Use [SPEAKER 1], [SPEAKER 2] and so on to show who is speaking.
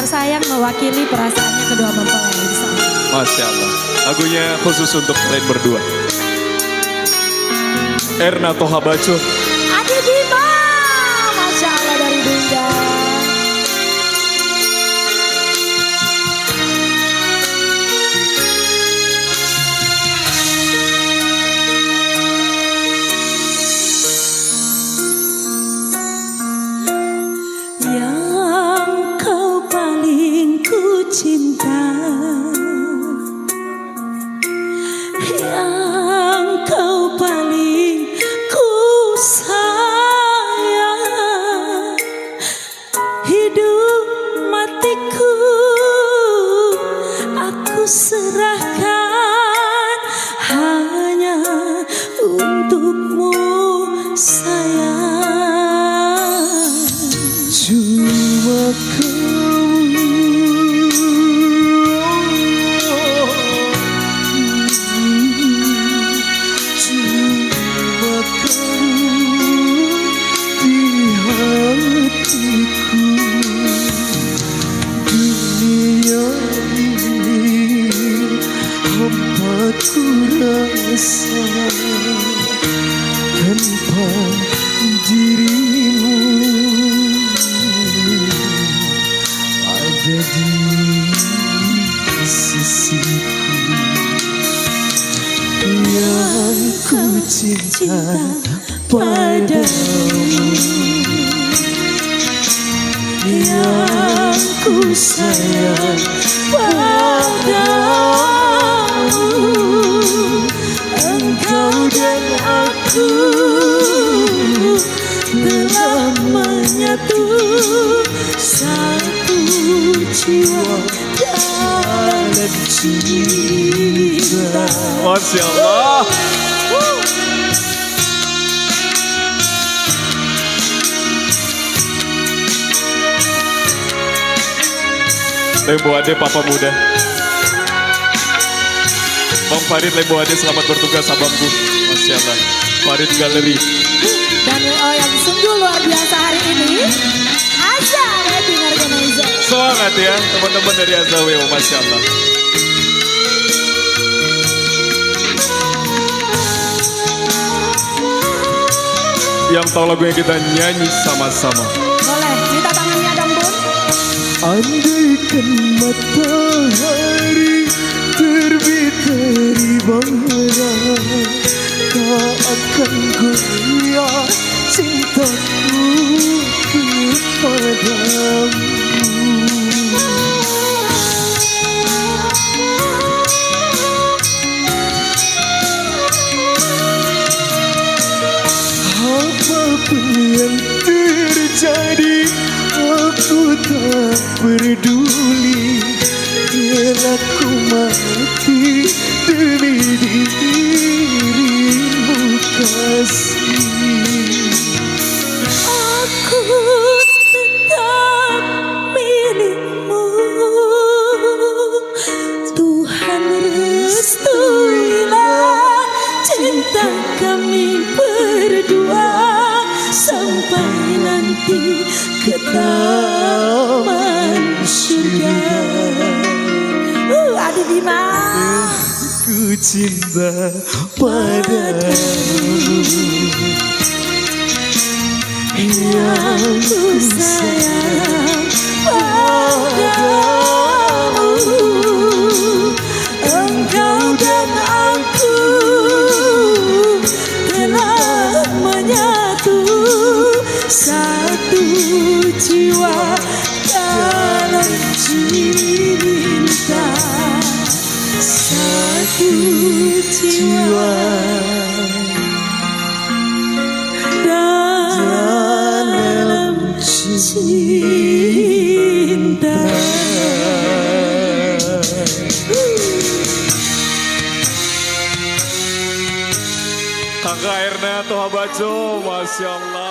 [SPEAKER 1] tersayang mewakili perasaannya kedua mempelai di sana.
[SPEAKER 2] Masya Allah. Lagunya khusus untuk kalian berdua. Erna Toha Baco.
[SPEAKER 1] Adi Bima, Masya Allah dari Bunda. Yang kau paling ku cinta, yang kau paling ku sayang, hidup matiku aku serahkan hanya untukmu sayang. Cuma ku rasa tanpa dirimu ada di sisiku. Yang ku cinta padamu, yang ku sayang padamu, engkau dan aku telah menyatu satu jiwa dalam cinta.
[SPEAKER 2] Masya Allah. Lembo Ade Papa Muda. Bang Farid Lembo Ade, selamat bertugas abangku. Masya Allah. Farid Galeri.
[SPEAKER 1] Dan yang sungguh luar biasa hari ini, Aza Wedding Organizer.
[SPEAKER 2] Semangat ya teman-teman dari Azaweo. Masya Allah. Yang tahu lagu yang kita nyanyi sama-sama.
[SPEAKER 1] Boleh, minta tangannya dong Bun.
[SPEAKER 2] Andaikan matahari terbit dari barat, tak akan goyah cintaku kepadamu. Apapun yang terjadi, aku tak peduli. Bila ku mati demi dirimu kasih,
[SPEAKER 1] Aku tetap milikmu. Tuhan restuilah cinta kami berdua sampai nanti ke taman surga. Adi Bima,
[SPEAKER 2] ku cinta padamu,
[SPEAKER 1] yang ku sayang padamu, engkau dan aku telah menyatu satu jiwa dalam cinta, satu jiwa dalam cinta.
[SPEAKER 2] Kakak Erna Toha Baco, Masya Allah.